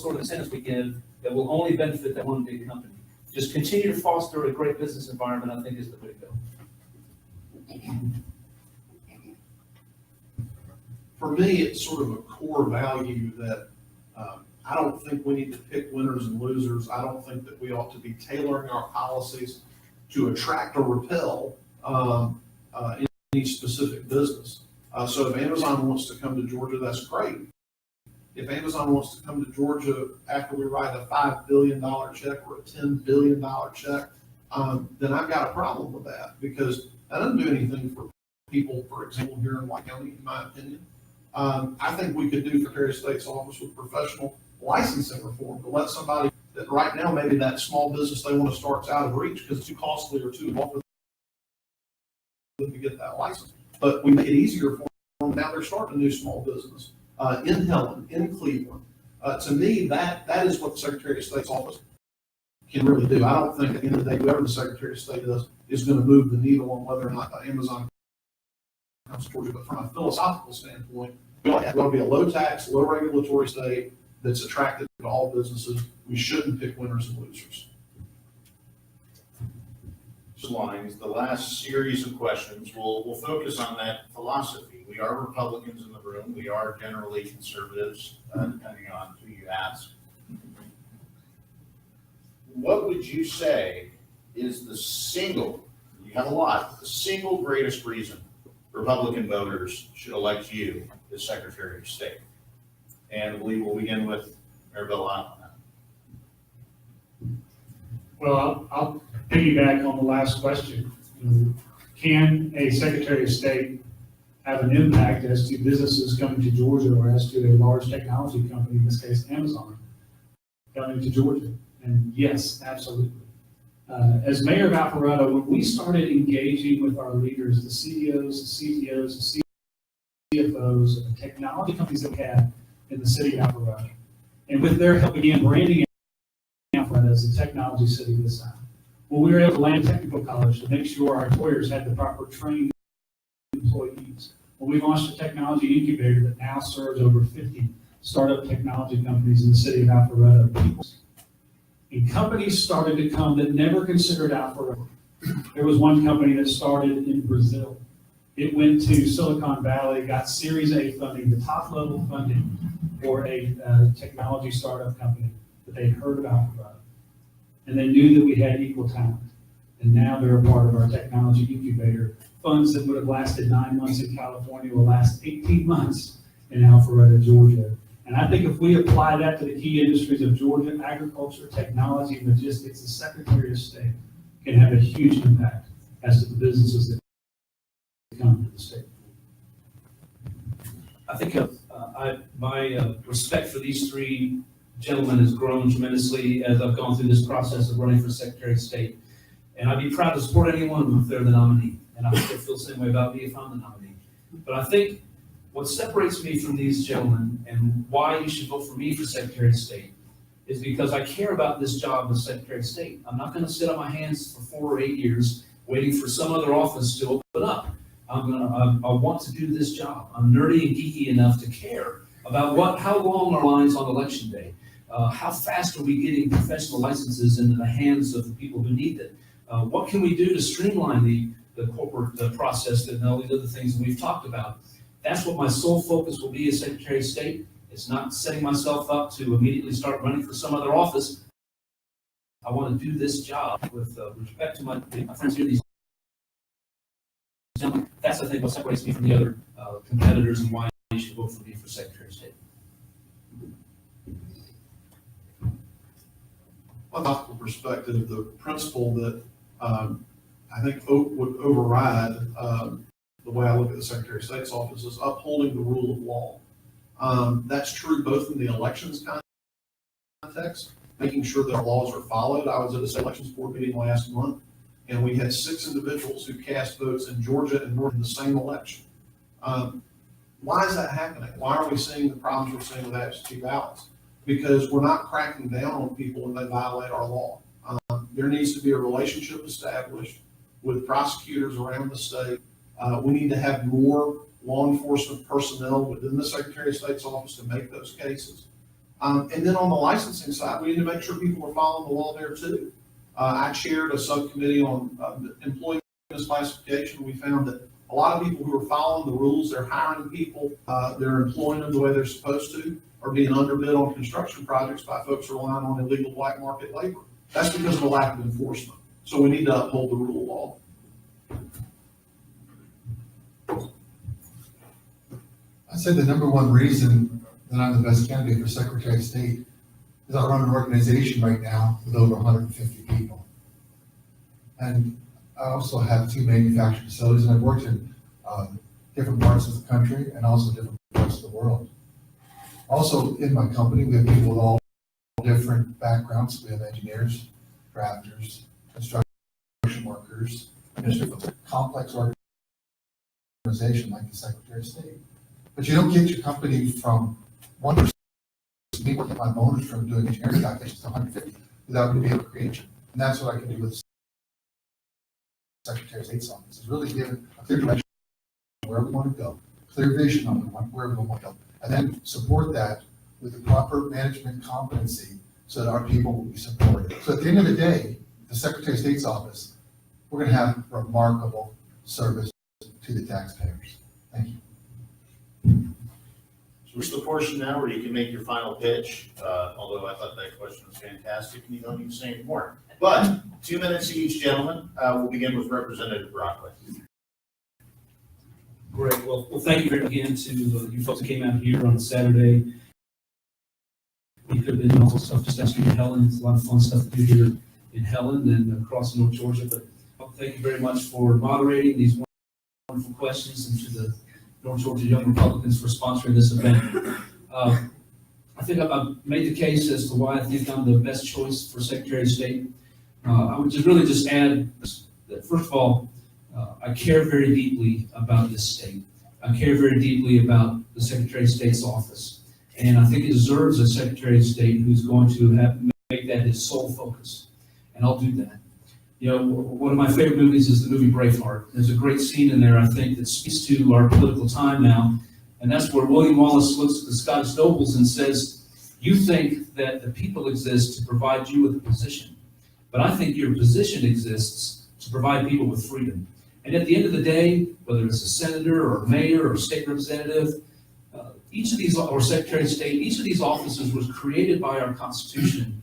[SPEAKER 6] sort of incentives we give that will only benefit that one big company. Just continue to foster a great business environment, I think, is the way to go.
[SPEAKER 7] For me, it's sort of a core value that I don't think we need to pick winners and losers. I don't think that we ought to be tailoring our policies to attract or repel any specific business. So if Amazon wants to come to Georgia, that's great. If Amazon wants to come to Georgia after we write a $5 billion check or a $10 billion check, then I've got a problem with that because that doesn't do anything for people, for example, here in White County, in my opinion. I think we could do Secretary of State's office with professional licensing reform to let somebody that right now maybe that small business they want to start is out of reach because it's too costly or too involved for them to get that license. But we make it easier for them. Now they're starting a new small business in Helen, in Cleveland. To me, that is what the Secretary of State's office can really do. I don't think at the end of the day, whoever the Secretary of State is going to move the needle on whether or not Amazon comes to Georgia. But from a philosophical standpoint, we want to be a low tax, low regulatory state that's attractive to all businesses. We shouldn't pick winners and losers.
[SPEAKER 4] Lines, the last series of questions, we'll focus on that philosophy. We are Republicans in the room. We are generally conservatives, depending on who you ask. What would you say is the single, you have a lot, the single greatest reason Republican voters should elect you as Secretary of State? And we'll begin with Mayor Bill on that.
[SPEAKER 5] Well, I'll piggyback on the last question. Can a Secretary of State have an impact as to businesses coming to Georgia or as to a large technology company, in this case Amazon, coming to Georgia? And yes, absolutely. As mayor of Alpharetta, when we started engaging with our leaders, the CEOs, the CTOs, the CFOs of the technology companies that we had in the city of Alpharetta, and with their help began branding Alpharetta as a technology city this time. Well, we were able to land a technical college to make sure our employers had the proper trained employees. Well, we launched a technology incubator that now serves over 50 startup technology companies in the city of Alpharetta. And companies started to come that never considered Alpharetta. There was one company that started in Brazil. It went to Silicon Valley, got Series A funding, the top level funding for a technology startup company that they'd heard of Alpharetta. And they knew that we had equal talent. And now they're a part of our technology incubator. Funds that would have lasted 9 months in California will last 18 months in Alpharetta, Georgia. And I think if we apply that to the key industries of Georgia, agriculture, technology, and logistics, the Secretary of State can have a huge impact as to the businesses that come to the state.
[SPEAKER 6] I think my respect for these three gentlemen has grown tremendously as I've gone through this process of running for Secretary of State. And I'd be proud to support any one of them if they're the nominee. And I hope they feel the same way about me if I'm the nominee. But I think what separates me from these gentlemen and why you should vote for me for Secretary of State is because I care about this job as Secretary of State. I'm not going to sit on my hands for 4 or 8 years waiting for some other office to open up. I want to do this job. I'm nerdy and geeky enough to care about how long are lines on election day? How fast are we getting professional licenses into the hands of the people who need it? What can we do to streamline the corporate process and all these other things that we've talked about? That's what my sole focus will be as Secretary of State. It's not setting myself up to immediately start running for some other office. I I want to do this job with respect to my friends here, these gentlemen. That's, I think, what separates me from the other competitors and why you should vote for me for Secretary of State.
[SPEAKER 7] From a political perspective, the principle that I think would override the way I look at the Secretary of State's office is upholding the rule of law. That's true both in the elections context, making sure that our laws are followed. I was at a state elections board meeting last month, and we had 6 individuals who cast votes in Georgia and North in the same election. Why is that happening? Why are we seeing the problems we're seeing with absentee ballots? Because we're not cracking down on people when they violate our law. There needs to be a relationship established with prosecutors around the state. We need to have more law enforcement personnel within the Secretary of State's office to make those cases. And then on the licensing side, we need to make sure people are following the law there too. I chaired a subcommittee on employee misclassification. We found that a lot of people who are following the rules, they're hiring people, they're employing them the way they're supposed to, are being underbid on construction projects by folks relying on illegal black market labor. That's because of a lack of enforcement. So we need to uphold the rule of law.
[SPEAKER 8] I'd say the number one reason that I'm the best candidate for Secretary of State is I run an organization right now with over 150 people. And I also have 2 manufacturing facilities, and I've worked in different parts of the country and also different parts of the world. Also, in my company, we have people with all different backgrounds. We have engineers, drafters, construction workers, administrators, a complex organization like the Secretary of State. But you don't get your company from one person, people get my bonus from doing engineering calculations to 150 without being able to create. And that's what I can do with the Secretary of State's office, is really give a clear direction on where we want to go, clear vision on where we want to go, and then support that with the proper management competency so that our people will be supported. So at the end of the day, the Secretary of State's office, we're going to have remarkable service to the taxpayers. Thank you.
[SPEAKER 4] So we're to the portion now where you can make your final pitch, although I thought that question was fantastic and you don't need to say any more. But 2 minutes each, gentlemen. We'll begin with Representative Brockway.
[SPEAKER 6] Great. Well, thank you again to you folks that came out here on Saturday. You could have been also stuff just asking Helen. It's a lot of fun stuff to do here in Helen and across North Georgia. But thank you very much for moderating these wonderful questions, and to the North Georgia Young Republicans for sponsoring this event. I think I've made the case as to why I think I'm the best choice for Secretary of State. I would just add that, first of all, I care very deeply about this state. I care very deeply about the Secretary of State's office. And I think it deserves a Secretary of State who's going to make that his sole focus. And I'll do that. You know, one of my favorite movies is the movie Braveheart. There's a great scene in there, I think, that speaks to our political time now. And that's where William Wallace looks at the Scottish nobles and says, you think that the people exist to provide you with a position, but I think your position exists to provide people with freedom. And at the end of the day, whether it's a senator or a mayor or state representative, each of these, or Secretary of State, each of these offices was created by our Constitution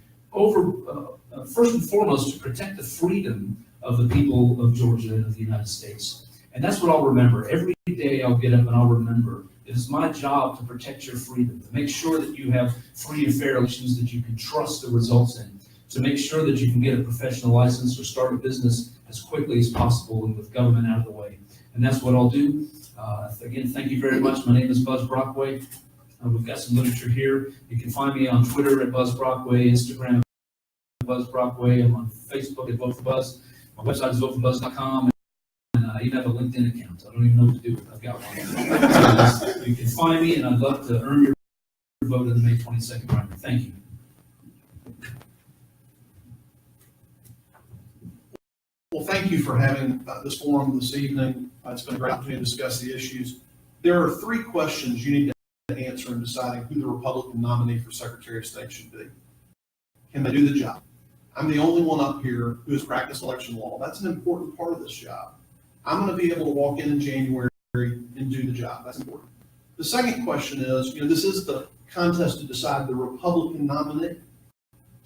[SPEAKER 6] first and foremost to protect the freedom of the people of Georgia and of the United States. And that's what I'll remember. Every day I'll get up and I'll remember it is my job to protect your freedom, to make sure that you have free and fair elections that you can trust the results in, to make sure that you can get a professional license or start a business as quickly as possible and with government out of the way. And that's what I'll do. Again, thank you very much. My name is Buzz Brockway. We've got some literature here. You can find me on Twitter at Buzz Brockway, Instagram at Buzz Brockway. I'm on Facebook at Vote for Buzz. My website is voteforbuzz.com. And I even have a LinkedIn account. I don't even know what to do with it. I've got one. So you can find me, and I'd love to earn your vote in the May 22nd primary. Thank you.
[SPEAKER 7] Well, thank you for having this forum this evening. It's been a great opportunity to discuss the issues. There are 3 questions you need to answer in deciding who the Republican nominee for Secretary of State should be. Can they do the job? I'm the only one up here who has practiced election law. That's an important part of this job. I'm going to be able to walk in January and do the job. That's important. The second question is, this is the contest to decide the Republican nominee.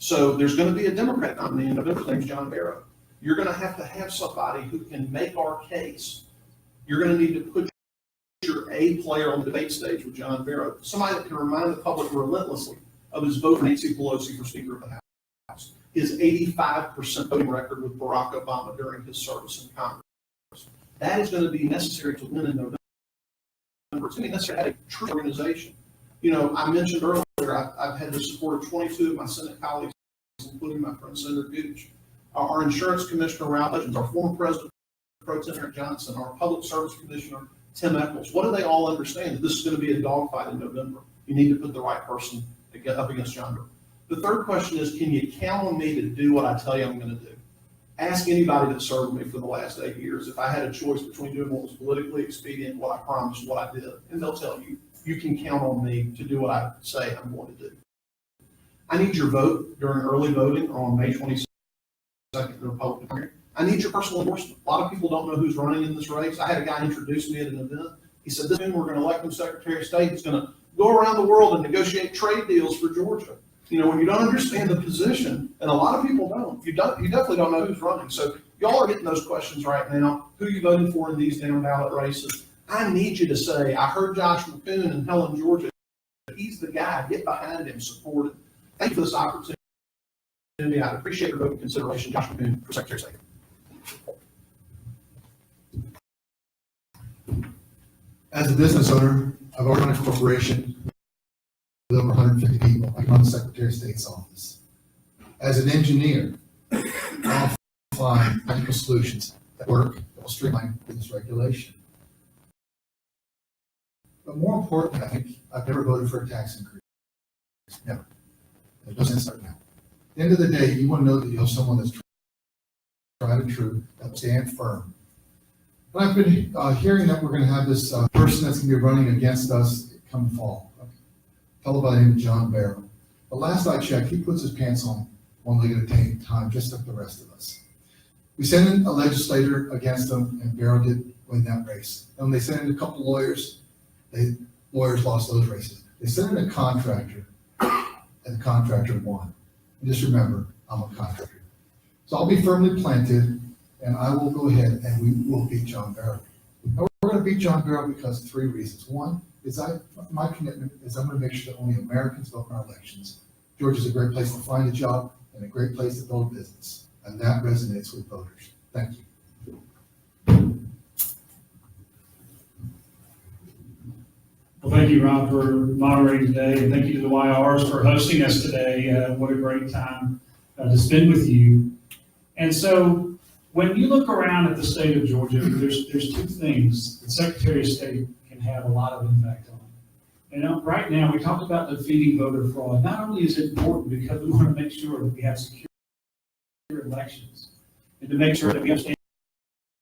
[SPEAKER 7] So there's going to be a Democrat nominee in November. His name's John Barrow. You're going to have somebody who can make our case. You're going to need to put your A player on the debate stage with John Barrow, somebody that can remind the public relentlessly of his vote for Nancy Pelosi for Speaker of the House, his 85% voting record with Barack Obama during his service in Congress. That is going to be necessary to win in November. It's going to be necessary to have a true organization. You know, I mentioned earlier, I've had the support of 22 of my Senate colleagues, including my friend Senator Gooch, our insurance commissioner, Ralph Legends, our former president, Pro Tem Eric Johnson, our public service commissioner, Tim Eccles. What do they all understand? That this is going to be a dogfight in November. You need to put the right person up against John Barrow. The third question is, can you count on me to do what I tell you I'm going to do? Ask anybody that served me for the last 8 years if I had a choice between doing what was politically expedient, what I promised, what I did, and they'll tell you, you can count on me to do what I say I'm going to do. I need your vote during early voting on May 22nd, the Republican primary. I need your personal endorsement. A lot of people don't know who's running in this race. I had a guy introduce me at an event. He said, this we're going to elect him Secretary of State. He's going to go around the world and negotiate trade deals for Georgia. You know, when you don't understand the position, and a lot of people don't, you definitely don't know who's running. So y'all are getting those questions right now. Who are you voting for in these down ballot races? I need you to say, I heard Josh McCoon in Helen, Georgia. He's the guy. Get behind him, support him. Thank you for this opportunity. I appreciate your vote and consideration, Josh McCoon, for Secretary of State.
[SPEAKER 8] As a business owner, I've organized a corporation with over 150 people. I run the Secretary of State's office. As an engineer, I'll find technical solutions that work, that will streamline business regulation. But more importantly, I think I've never voted for a tax increase. Never. It doesn't start now. At the end of the day, you want to know that you have someone that's tried and true, that will stand firm. But I've been hearing that we're going to have this person that's going to be running against us come fall. A fellow by the name of John Barrow. But last I checked, he puts his pants on one leg at a time, just like the rest of us. We sent in a legislator against him, and Barrow did win that race. And when they sent in a couple of lawyers, lawyers lost those races. They sent in a contractor, and the contractor won. And just remember, I'm a contractor. So I'll be firmly planted, and I will go ahead and we will beat John Barrow. And we're going to beat John Barrow because of 3 reasons. One is my commitment is I'm going to make sure that only Americans vote in our elections. Georgia's a great place to find a job and a great place to build a business. And that resonates with voters. Thank you.
[SPEAKER 5] Well, thank you, Rob, for moderating today, and thank you to the YRs for hosting us today. What a great time to spend with you. And so, when you look around at the state of Georgia, there's 2 things the Secretary of State can have a lot of impact on. And right now, we talked about defeating voter fraud. Not only is it important because we want to make sure that we have secure elections, and to make sure that we understand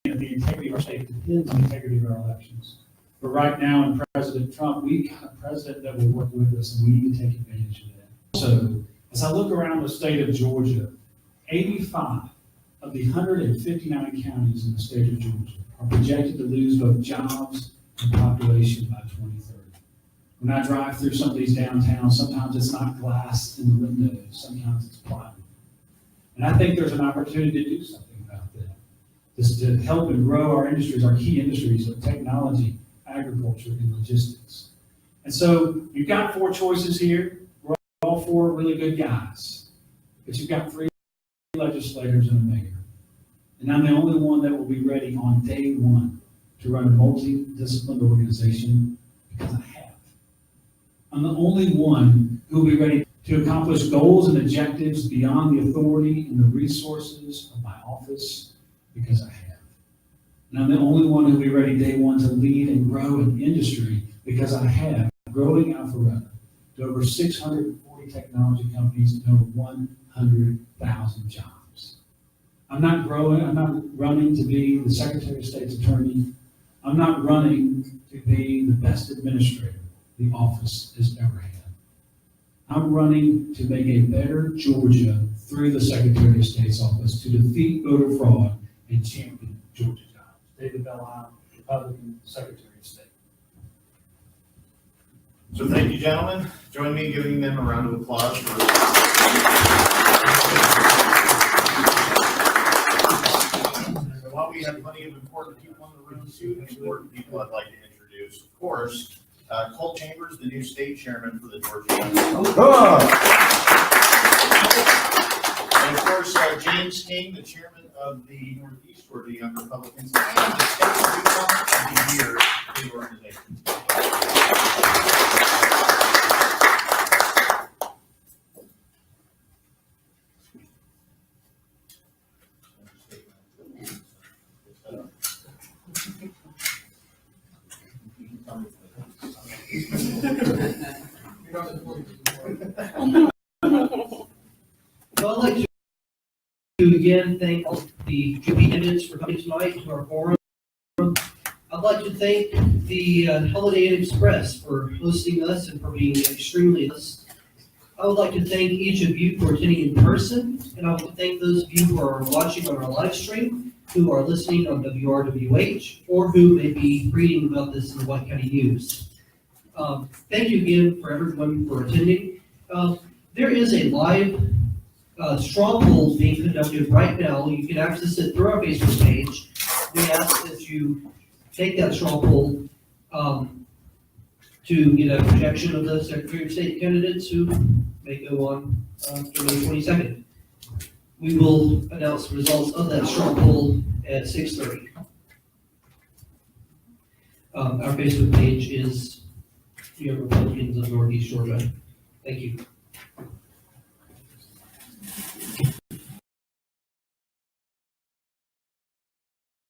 [SPEAKER 5] that the integrity of our state depends on the integrity of our elections. But right now, in President Trump, we've got a president that will work with us, and we need to take advantage of that. So, as I look around the state of Georgia, 85 of the 159 counties in the state of Georgia are projected to lose both jobs and population by 2030. When I drive through some of these downtowns, sometimes it's not glass in the windows, sometimes it's plywood. And I think there's an opportunity to do something about that. Just to help and grow our industries, our key industries of technology, agriculture, and logistics. And so you've got 4 choices here. We're all 4 really good guys. But you've got 3 legislators and a mayor. And I'm the only one that will be ready on day 1 to run a multidisciplinary organization because I have. I'm the only one who will be ready to accomplish goals and objectives beyond the authority and the resources of my office because I have. And I'm the only one who will be ready day 1 to lead and grow an industry because I have, growing Alpharetta to over 640 technology companies and over 100,000 jobs. I'm not running to be the Secretary of State's attorney. I'm not running to be the best administrator the office has ever had. I'm running to make a better Georgia through the Secretary of State's office to defeat voter fraud and champion Georgia jobs. David Bellisle, Republican Secretary of State.
[SPEAKER 4] So thank you, gentlemen. Join me in giving them a round of applause for So while we have plenty of important people in the room, two important people I'd like to introduce. Of course, Colt Chambers, the new state chairman for the Georgia Young. And of course, James King, the chairman of the Northeast Georgia Young Republicans, and the state newcomer of the year for the organization.
[SPEAKER 1] So I'd like to again thank all the GP candidates for coming tonight to our forum. I'd like to thank the Holiday Inn Express for hosting us and for being extremely nice. I would like to thank each of you for attending in person, and I would like to thank those of you who are watching on our live stream, who are listening on WRWH, or who may be reading about this in the White County News. Thank you again for everyone for attending. There is a live straw poll being conducted right now. You can access it through our Facebook page. We ask that you take that straw poll to get a projection of the Secretary of State candidates who may go on to May 22nd. We will announce the results of that straw poll at 6:30. Our Facebook page is Young Republicans of Northeast Georgia. Thank you.